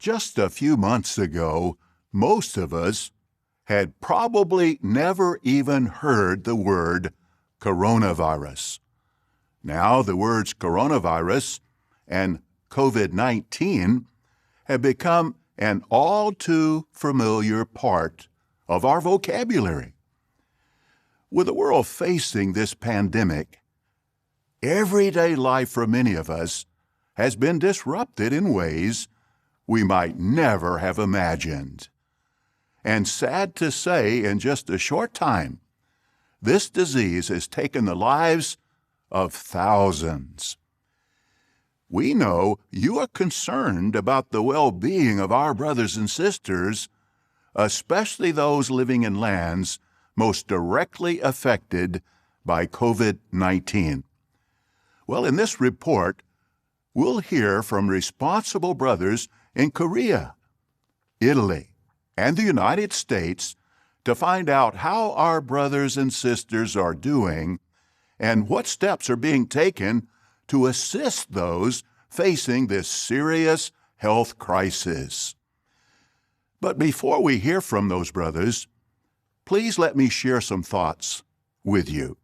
Just a few months ago, most of us had probably never even heard the word coronavirus. Now the words coronavirus and COVID-19 have become an all too familiar part of our vocabulary. With the world facing this pandemic, everyday life for many of us has been disrupted in ways we might never have imagined. And sad to say, in just a short time, this disease has taken the lives of thousands. We know you are concerned about the well-being of our brothers and sisters, especially those living in lands most directly affected by COVID-19. Well, in this report, we'll hear from responsible brothers in Korea, Italy, and the United States to find out how our brothers and sisters are doing and what steps are being taken to assist those facing this serious health crisis. But before we hear from those brothers, please let me share some thoughts with you.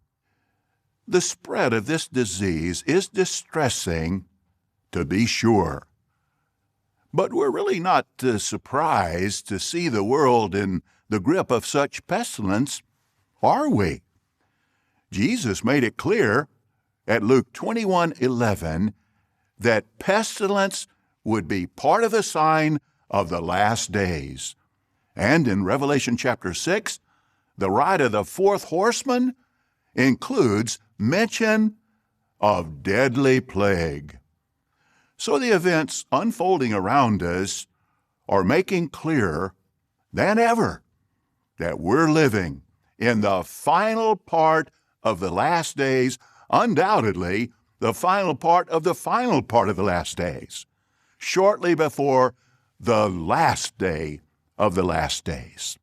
The spread of this disease is distressing, to be sure. But we're really not surprised to see the world in the grip of such pestilence, are we? Jesus made it clear at Luke 21:11 that pestilence would be part of the sign of the last days. And in Revelation chapter 6, the ride of the fourth horseman includes mention of deadly plague. So the events unfolding around us are making clearer than ever that we're living in the final part of the last days, undoubtedly the final part of the last days, shortly before the last day of the last days.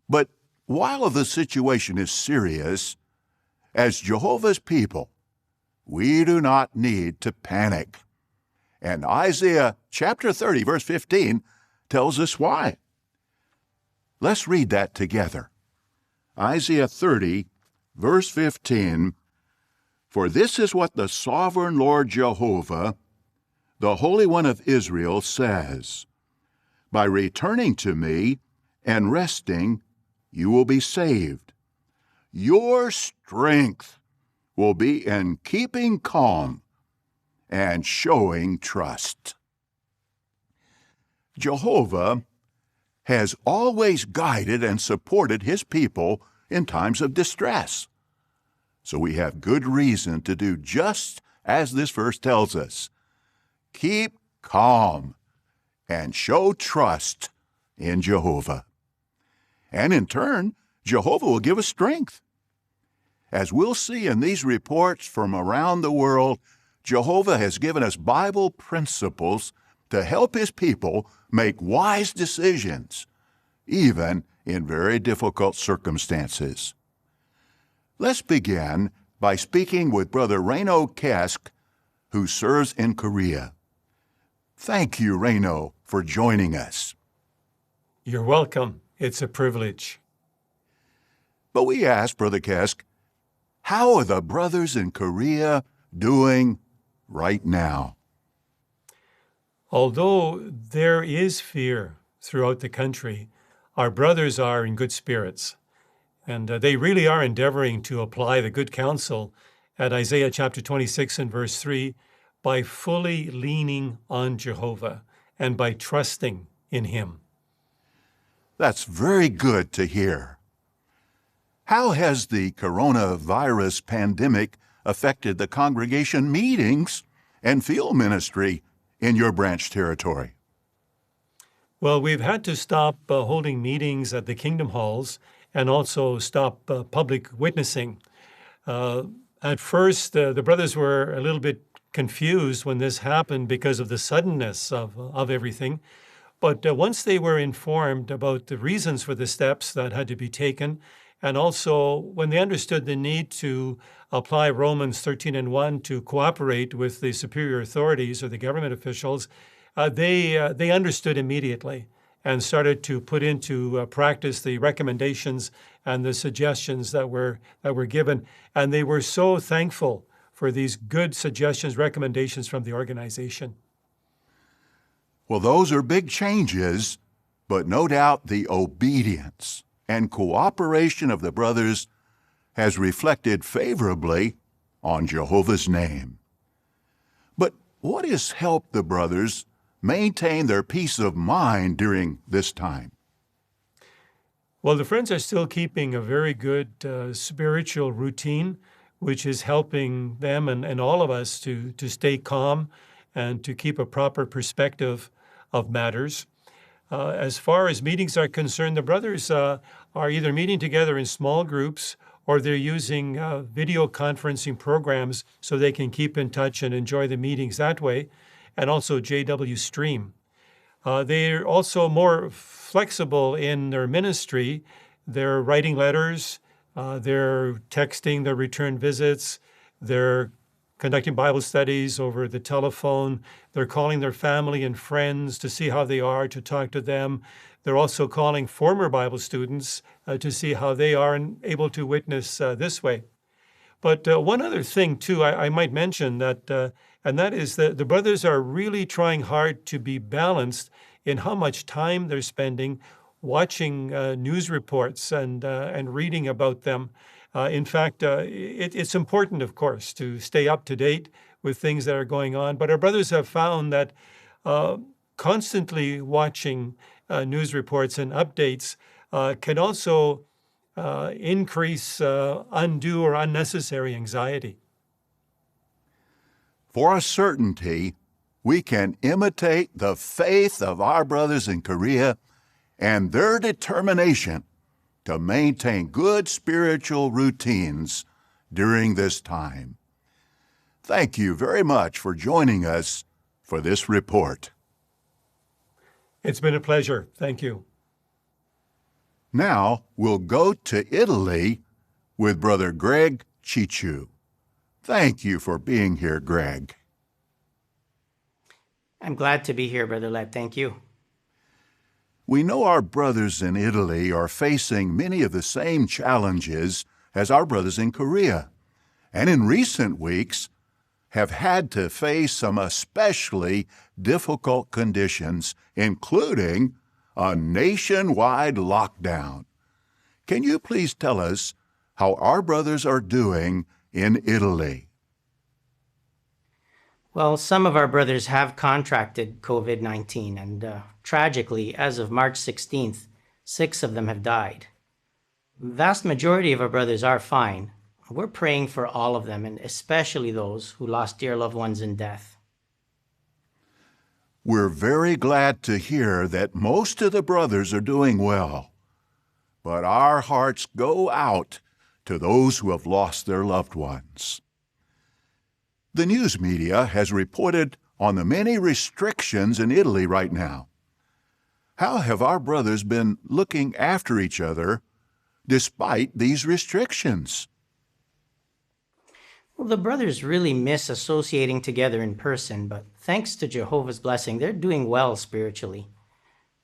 But while the situation is serious, as Jehovah's people, we do not need to panic. And Isaiah chapter 30, verse 15, tells us why. Let's read that together. Isaiah 30, verse 15, "For this is what the sovereign Lord Jehovah, the Holy One of Israel, says, By returning to me and resting, you will be saved. Your strength will be in keeping calm and showing trust." Jehovah has always guided and supported his people in times of distress. So we have good reason to do just as this verse tells us. Keep calm and show trust in Jehovah. And in turn, Jehovah will give us strength. As we'll see in these reports from around the world, Jehovah has given us Bible principles to help his people make wise decisions, even in very difficult circumstances. Let's begin by speaking with Brother Reno Kesk, who serves in Korea. Thank you, Reno, for joining us. You're welcome. It's a privilege. But we asked Brother Kesk, how are the brothers in Korea doing right now? Although there is fear throughout the country, our brothers are in good spirits, and they really are endeavoring to apply the good counsel at Isaiah chapter 26 and verse 3 by fully leaning on Jehovah and by trusting in him. That's very good to hear. How has the coronavirus pandemic affected the congregation meetings and field ministry in your branch territory? Well, we've had to stop holding meetings at the Kingdom Halls and also stop public witnessing. At first, the brothers were a little bit confused when this happened because of the suddenness of everything. But once they were informed about the reasons for the steps that had to be taken, and also when they understood the need to apply Romans 13:1 to cooperate with the superior authorities or the government officials, they understood immediately and started to put into practice the recommendations and the suggestions that were given. And they were so thankful for these good suggestions, recommendations from the organization. Well, those are big changes, but no doubt the obedience and cooperation of the brothers has reflected favorably on Jehovah's name. But what has helped the brothers maintain their peace of mind during this time? Well, the friends are still keeping a very good spiritual routine, which is helping them and all of us to stay calm and to keep a proper perspective of matters. As far as meetings are concerned, the brothers are either meeting together in small groups or they're using video conferencing programs so they can keep in touch and enjoy the meetings that way, and also JW Stream. They're also more flexible in their ministry. They're writing letters, they're texting their return visits, they're conducting Bible studies over the telephone, they're calling their family and friends to see how they are, to talk to them. They're also calling former Bible students to see how they are and able to witness this way. But one other thing, too, I might mention that, and that is that the brothers are really trying hard to be balanced in how much time they're spending watching news reports and reading about them. In fact, it's important, of course, to stay up to date with things that are going on. But our brothers have found that constantly watching news reports and updates can also increase undue or unnecessary anxiety. For a certainty, we can imitate the faith of our brothers in Korea and their determination to maintain good spiritual routines during this time. Thank you very much for joining us for this report. It's been a pleasure. Thank you. Now we'll go to Italy with Brother Greg Chichu. Thank you for being here, Greg. I'm glad to be here, Brother Led. Thank you. We know our brothers in Italy are facing many of the same challenges as our brothers in Korea, and in recent weeks have had to face some especially difficult conditions, including a nationwide lockdown. Can you please tell us how our brothers are doing in Italy? Well, some of our brothers have contracted COVID-19, and tragically, as of March 16th, 6 of them have died. The vast majority of our brothers are fine. We're praying for all of them, and especially those who lost dear loved ones in death. We're very glad to hear that most of the brothers are doing well, but our hearts go out to those who have lost their loved ones. The news media has reported on the many restrictions in Italy right now. How have our brothers been looking after each other despite these restrictions? Well, the brothers really miss associating together in person, but thanks to Jehovah's blessing, they're doing well spiritually.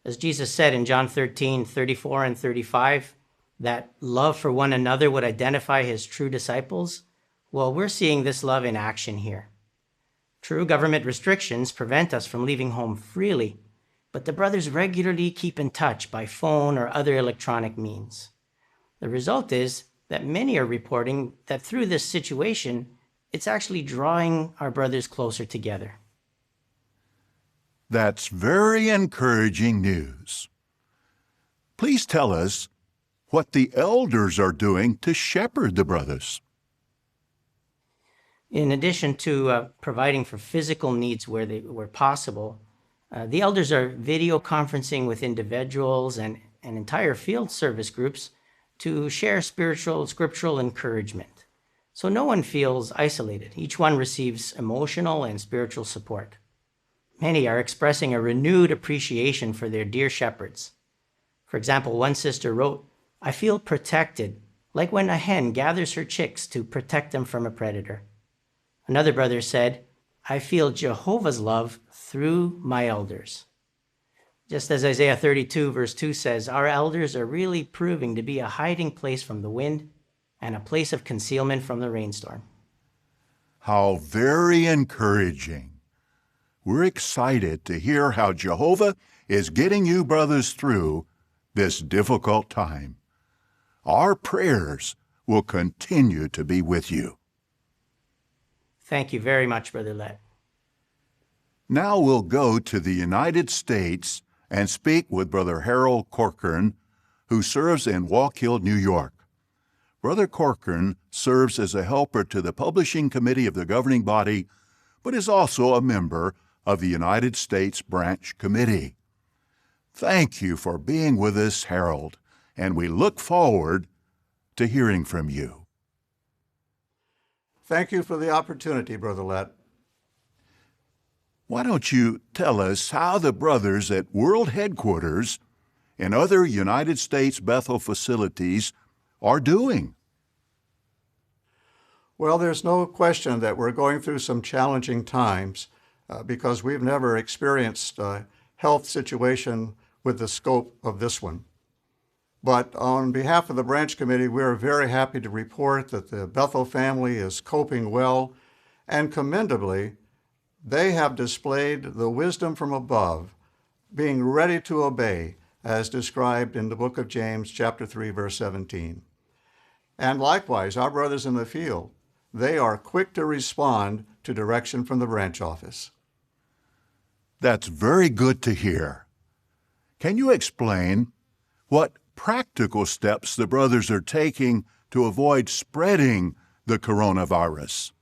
As Jesus said in John 13:34 and 35, that love for one another would identify his true disciples. Well, we're seeing this love in action here. True government restrictions prevent us from leaving home freely, but the brothers regularly keep in touch by phone or other electronic means. The result is that many are reporting that through this situation, it's actually drawing our brothers closer together. That's very encouraging news. Please tell us what the elders are doing to shepherd the brothers. In addition to providing for physical needs where possible, the elders are video conferencing with individuals and entire field service groups to share scriptural encouragement. So no one feels isolated. Each one receives emotional and spiritual support. Many are expressing a renewed appreciation for their dear shepherds. For example, one sister wrote, "I feel protected, like when a hen gathers her chicks to protect them from a predator." Another brother said, "I feel Jehovah's love through my elders. Just as Isaiah 32 verse 2 says, our elders are really proving to be a hiding place from the wind and a place of concealment from the rainstorm. How very encouraging. We're excited to hear how Jehovah is getting you brothers through this difficult time. Our prayers will continue to be with you. Thank you very much, Brother Lett. Now we'll go to the United States and speak with Brother Harold Corcoran, who serves in Wallkill, New York. Brother Corcoran serves as a helper to the publishing committee of the governing body, but is also a member of the United States Branch Committee. Thank you for being with us, Harold, and we look forward to hearing from you. Thank you for the opportunity, Brother Lett. Why don't you tell us how the brothers at World Headquarters and other United States Bethel facilities are doing? Well, there's no question that we're going through some challenging times because we've never experienced a health situation with the scope of this one. But on behalf of the Branch Committee, we're very happy to report that the Bethel family is coping well, and commendably, they have displayed the wisdom from above, being ready to obey, as described in the book of James, chapter 3, verse 17. And likewise, our brothers in the field, they are quick to respond to direction from the branch office. That's very good to hear. Can you explain what practical steps the brothers are taking to avoid spreading the coronavirus?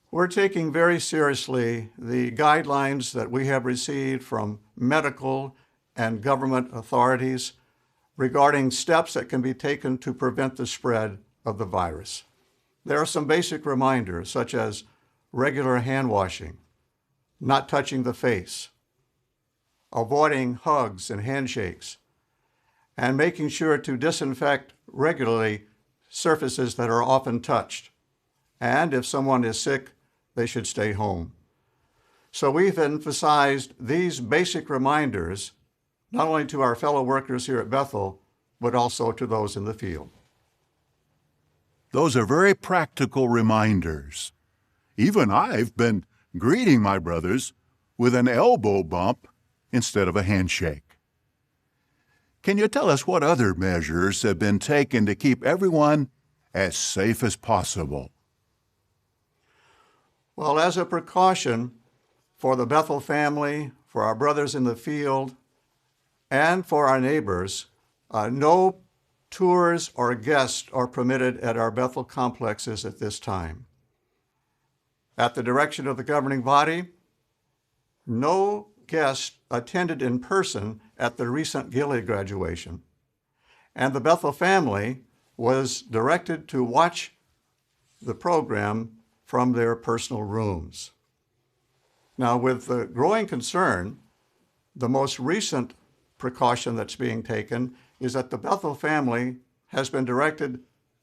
We're taking very seriously the guidelines that we have received from medical and government authorities regarding steps that can be taken to prevent the spread of the virus. There are some basic reminders, such as regular hand washing, not touching the face, avoiding hugs and handshakes, and making sure to disinfect regularly surfaces that are often touched. And if someone is sick, they should stay home. So we've emphasized these basic reminders, not only to our fellow workers here at Bethel, but also to those in the field. Those are very practical reminders. Even I've been greeting my brothers with an elbow bump instead of a handshake. Can you tell us what other measures have been taken to keep everyone as safe as possible? Well, as a precaution for the Bethel family, for our brothers in the field, and for our neighbors, no tours or guests are permitted at our Bethel complexes at this time. At the direction of the governing body, no guests attended in person at the recent Gilead graduation, and the Bethel family was directed to watch the program from their personal rooms. Now, with the growing concern, the most recent precaution that's being taken is that the Bethel family has been directed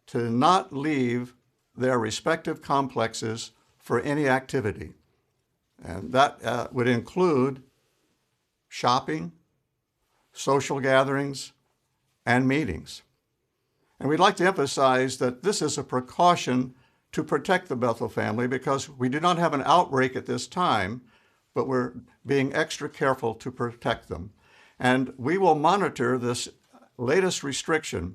to not leave their respective complexes for any activity. And that would include shopping, social gatherings, and meetings. And we'd like to emphasize that this is a precaution to protect the Bethel family because we do not have an outbreak at this time, but we're being extra careful to protect them. And we will monitor this latest restriction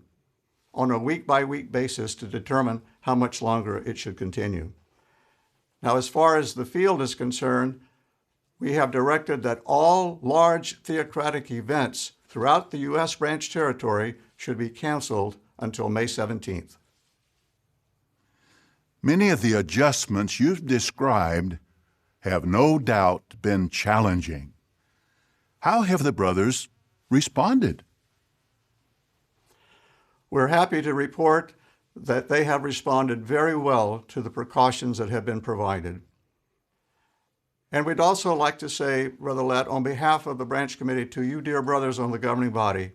on a week-by-week basis to determine how much longer it should continue. Now, as far as the field is concerned, we have directed that all large theocratic events throughout the U.S. branch territory should be canceled until May 17th. Many of the adjustments you've described have no doubt been challenging. How have the brothers responded? We're happy to report that they have responded very well to the precautions that have been provided. And we'd also like to say, Brother Lett, on behalf of the branch committee to you, dear brothers on the governing body,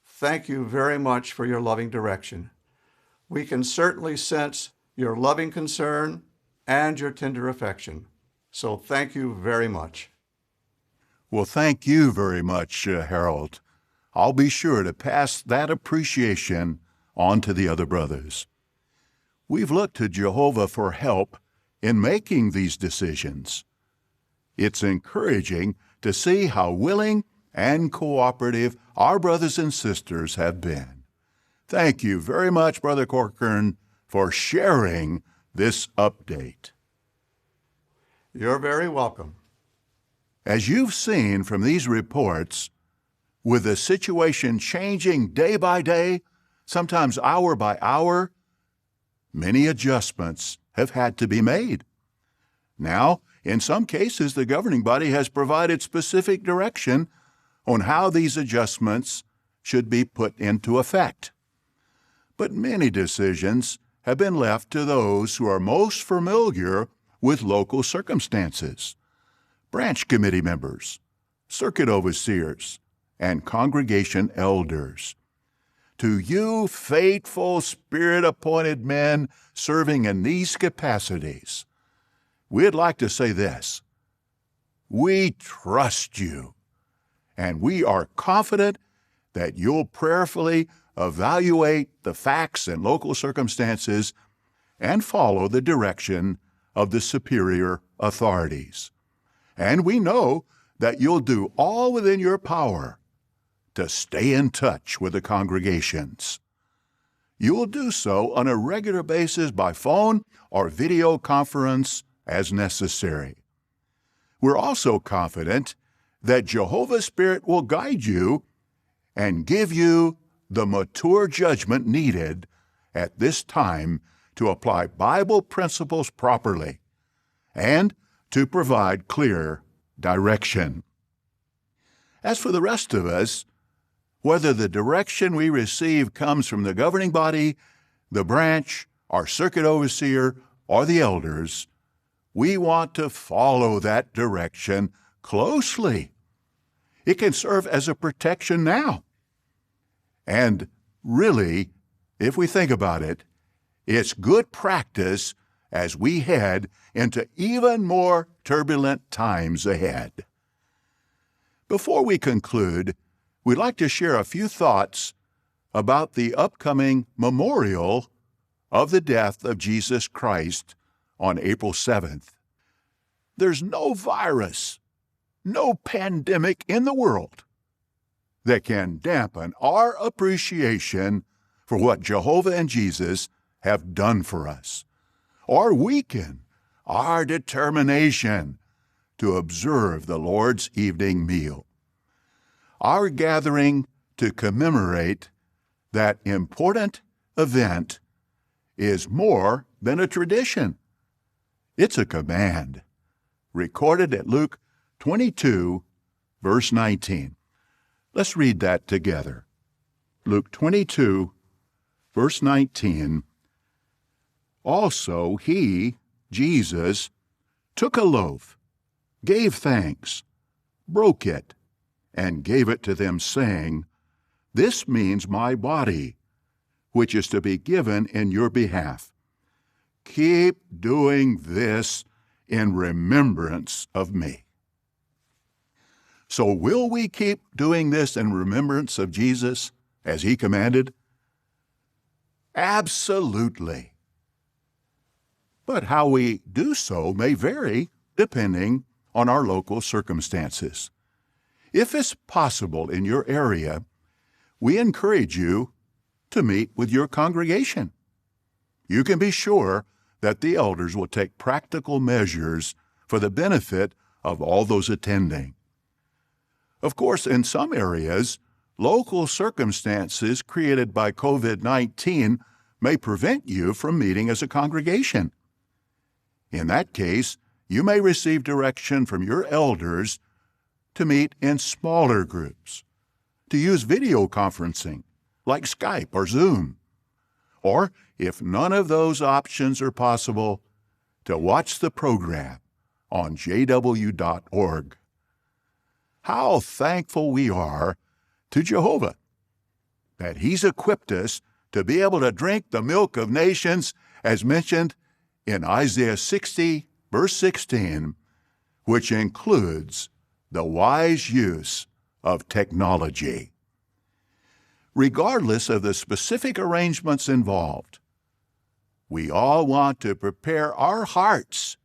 thank you very much for your loving direction. We can certainly sense your loving concern and your tender affection. So thank you very much. Well, thank you very much, Harold. I'll be sure to pass that appreciation on to the other brothers. We've looked to Jehovah for help in making these decisions. It's encouraging to see how willing and cooperative our brothers and sisters have been. Thank you very much, Brother Corcoran, for sharing this update. You're very welcome. As you've seen from these reports, with the situation changing day by day, sometimes hour by hour, many adjustments have had to be made. Now, in some cases, the governing body has provided specific direction on how these adjustments should be put into effect. But many decisions have been left to those who are most familiar with local circumstances: branch committee members, circuit overseers, and congregation elders. To you, faithful, Spirit-appointed men serving in these capacities, we'd like to say this: we trust you, and we are confident that you'll prayerfully evaluate the facts and local circumstances and follow the direction of the superior authorities. And we know that you'll do all within your power to stay in touch with the congregations. You'll do so on a regular basis by phone or video conference as necessary. We're also confident that Jehovah's Spirit will guide you and give you the mature judgment needed at this time to apply Bible principles properly and to provide clear direction. As for the rest of us, whether the direction we receive comes from the governing body, the branch, our circuit overseer, or the elders, we want to follow that direction closely. It can serve as a protection now. And really, if we think about it, it's good practice as we head into even more turbulent times ahead. Before we conclude, we'd like to share a few thoughts about the upcoming memorial of the death of Jesus Christ on April 7th. There's no virus, no pandemic in the world that can dampen our appreciation for what Jehovah and Jesus have done for us, or weaken our determination to observe the Lord's evening meal. Our gathering to commemorate that important event is more than a tradition. It's a command, recorded at Luke 22, verse 19. Let's read that together. Luke 22, verse 19. Also he, Jesus, took a loaf, gave thanks, broke it, and gave it to them, saying, "This means my body, which is to be given in your behalf. Keep doing this in remembrance of me." So will we keep doing this in remembrance of Jesus as he commanded? Absolutely. But how we do so may vary depending on our local circumstances. If it's possible in your area, we encourage you to meet with your congregation. You can be sure that the elders will take practical measures for the benefit of all those attending. Of course, in some areas, local circumstances created by COVID-19 may prevent you from meeting as a congregation. In that case, you may receive direction from your elders to meet in smaller groups, to use video conferencing like Skype or Zoom, or if none of those options are possible, to watch the program on jw.org. How thankful we are to Jehovah that he's equipped us to be able to drink the milk of nations as mentioned in Isaiah 60, verse 16, which includes the wise use of technology. Regardless of the specific arrangements involved, we all want to prepare our hearts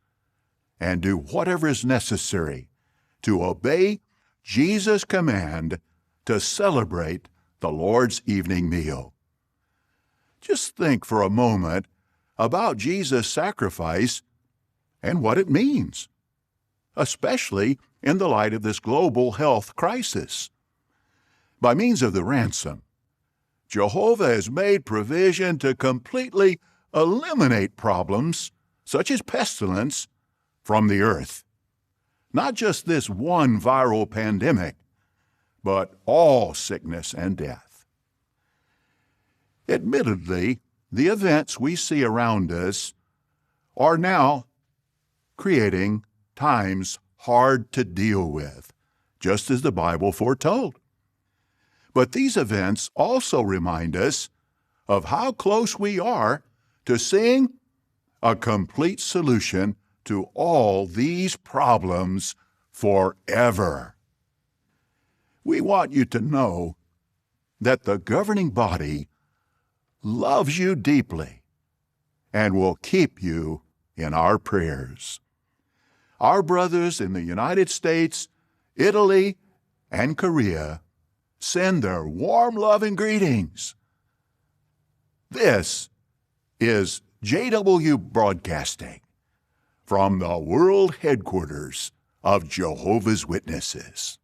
and do whatever is necessary to obey Jesus' command to celebrate the Lord's evening meal. Just think for a moment about Jesus' sacrifice and what it means, especially in the light of this global health crisis. By means of the ransom, Jehovah has made provision to completely eliminate problems such as pestilence from the earth. Not just this one viral pandemic, but all sickness and death. Admittedly, the events we see around us are now creating times hard to deal with, just as the Bible foretold. But these events also remind us of how close we are to seeing a complete solution to all these problems forever. We want you to know that the governing body loves you deeply and will keep you in our prayers. Our brothers in the United States, Italy, and Korea send their warm love and greetings. This is JW Broadcasting from the world headquarters of Jehovah's Witnesses.